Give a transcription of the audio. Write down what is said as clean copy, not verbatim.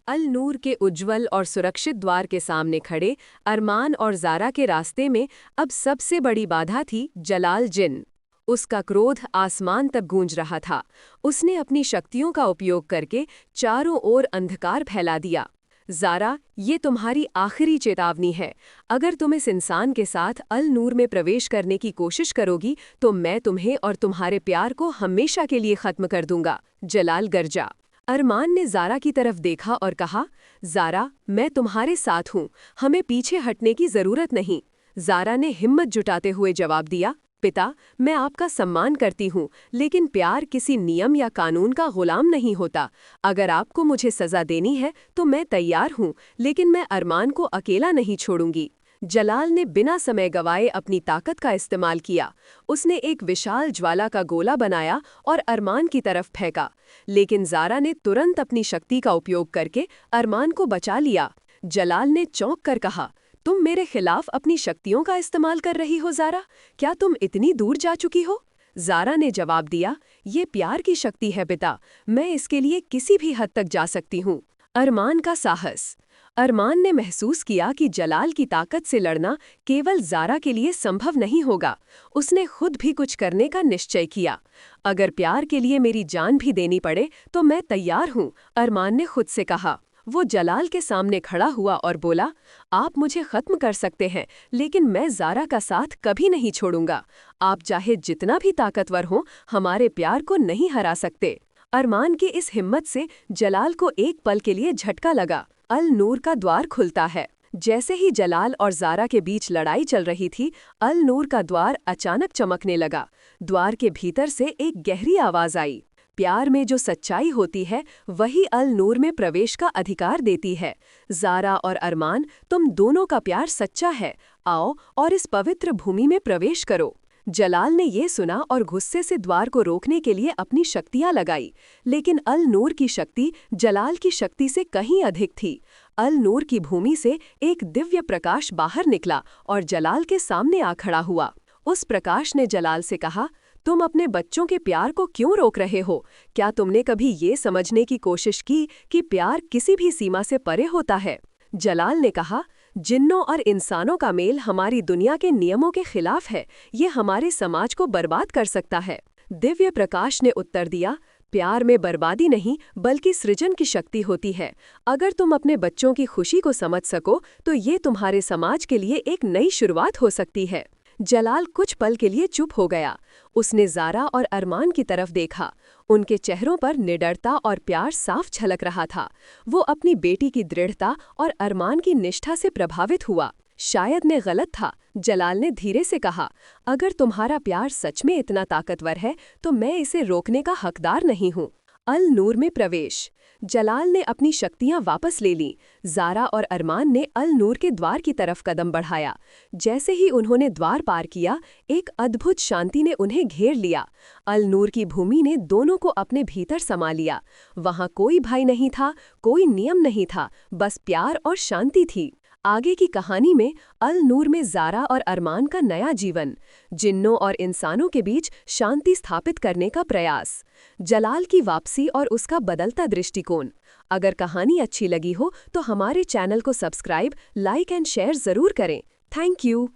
अल नूर के उज्ज्वल और सुरक्षित द्वार के सामने खड़े अरमान और ज़ारा के रास्ते में अब सबसे बड़ी बाधा थी जलाल जिन। उसका क्रोध आसमान तक गूंज रहा था। उसने अपनी शक्तियों का उपयोग करके चारों ओर अंधकार फैला दिया। ज़ारा, ये तुम्हारी आखिरी चेतावनी है। अगर तुम इस इंसान के साथ अल नूर में प्रवेश करने की कोशिश करोगी तो मैं तुम्हें और तुम्हारे प्यार को हमेशा के लिए ख़त्म कर दूंगा। जलाल गरजा। अरमान ने ज़ारा की तरफ देखा और कहा, ज़ारा, मैं तुम्हारे साथ हूँ, हमें पीछे हटने की ज़रूरत नहीं। ज़ारा ने हिम्मत जुटाते हुए जवाब दिया, पिता, मैं आपका सम्मान करती हूँ, लेकिन प्यार किसी नियम या कानून का गुलाम नहीं होता। अगर आपको मुझे सज़ा देनी है तो मैं तैयार हूँ, लेकिन मैं अरमान को अकेला नहीं छोड़ूंगी। जलाल ने बिना समय गवाए अपनी ताकत का इस्तेमाल किया। उसने एक विशाल ज्वाला का गोला बनाया और अरमान की तरफ फेंका, लेकिन ज़ारा ने तुरंत अपनी शक्ति का उपयोग करके अरमान को बचा लिया। जलाल ने चौंक कर कहा, तुम मेरे खिलाफ अपनी शक्तियों का इस्तेमाल कर रही हो ज़ारा? क्या तुम इतनी दूर जा चुकी हो? ज़ारा ने जवाब दिया, ये प्यार की शक्ति है पिता, मैं इसके लिए किसी भी हद तक जा सकती हूँ। अरमान का साहस। अरमान ने महसूस किया कि जलाल की ताकत से लड़ना केवल ज़ारा के लिए संभव नहीं होगा। उसने खुद भी कुछ करने का निश्चय किया। अगर प्यार के लिए मेरी जान भी देनी पड़े तो मैं तैयार हूँ, अरमान ने खुद से कहा। वो जलाल के सामने खड़ा हुआ और बोला, आप मुझे ख़त्म कर सकते हैं, लेकिन मैं ज़ारा का साथ कभी नहीं छोड़ूंगा। आप चाहे जितना भी ताकतवर हों, हमारे प्यार को नहीं हरा सकते। अरमान की इस हिम्मत से जलाल को एक पल के लिए झटका लगा। अल नूर का द्वार खुलता है। जैसे ही जलाल और ज़ारा के बीच लड़ाई चल रही थी, अल नूर का द्वार अचानक चमकने लगा। द्वार के भीतर से एक गहरी आवाज़ आई, प्यार में जो सच्चाई होती है वही अल नूर में प्रवेश का अधिकार देती है। ज़ारा और अरमान, तुम दोनों का प्यार सच्चा है, आओ और इस पवित्र भूमि में प्रवेश करो। जलाल ने ये सुना और गुस्से से द्वार को रोकने के लिए अपनी शक्तियां लगाई, लेकिन अल नूर की शक्ति जलाल की शक्ति से कहीं अधिक थी। अल नूर की भूमि से एक दिव्य प्रकाश बाहर निकला और जलाल के सामने आ खड़ा हुआ। उस प्रकाश ने जलाल से कहा, तुम अपने बच्चों के प्यार को क्यों रोक रहे हो? क्या तुमने कभी ये समझने की कोशिश की कि प्यार किसी भी सीमा से परे होता है? जलाल ने कहा, जिन्नों और इंसानों का मेल हमारी दुनिया के नियमों के खिलाफ है, ये हमारे समाज को बर्बाद कर सकता है। दिव्य प्रकाश ने उत्तर दिया, प्यार में बर्बादी नहीं बल्कि सृजन की शक्ति होती है। अगर तुम अपने बच्चों की खुशी को समझ सको तो ये तुम्हारे समाज के लिए एक नई शुरुआत हो सकती है। जलाल कुछ पल के लिए चुप हो गया। उसने ज़ारा और अरमान की तरफ देखा। उनके चेहरों पर निडरता और प्यार साफ झलक रहा था। वो अपनी बेटी की दृढ़ता और अरमान की निष्ठा से प्रभावित हुआ। शायद मैं गलत था, जलाल ने धीरे से कहा। अगर तुम्हारा प्यार सच में इतना ताकतवर है तो मैं इसे रोकने का हकदार नहीं हूँ। अल नूर में प्रवेश। जलाल ने अपनी शक्तियां वापस ले लीं। ज़ारा और अरमान ने अल नूर के द्वार की तरफ कदम बढ़ाया। जैसे ही उन्होंने द्वार पार किया, एक अद्भुत शांति ने उन्हें घेर लिया। अल नूर की भूमि ने दोनों को अपने भीतर समा लिया। वहां कोई भय नहीं था, कोई नियम नहीं था, बस प्यार और शांति थी। आगे की कहानी में अल नूर में ज़ारा और अरमान का नया जीवन, जिन्नों और इंसानों के बीच शांति स्थापित करने का प्रयास, जलाल की वापसी और उसका बदलता दृष्टिकोण। अगर कहानी अच्छी लगी हो तो हमारे चैनल को सब्सक्राइब, लाइक एंड शेयर ज़रूर करें। Thank you.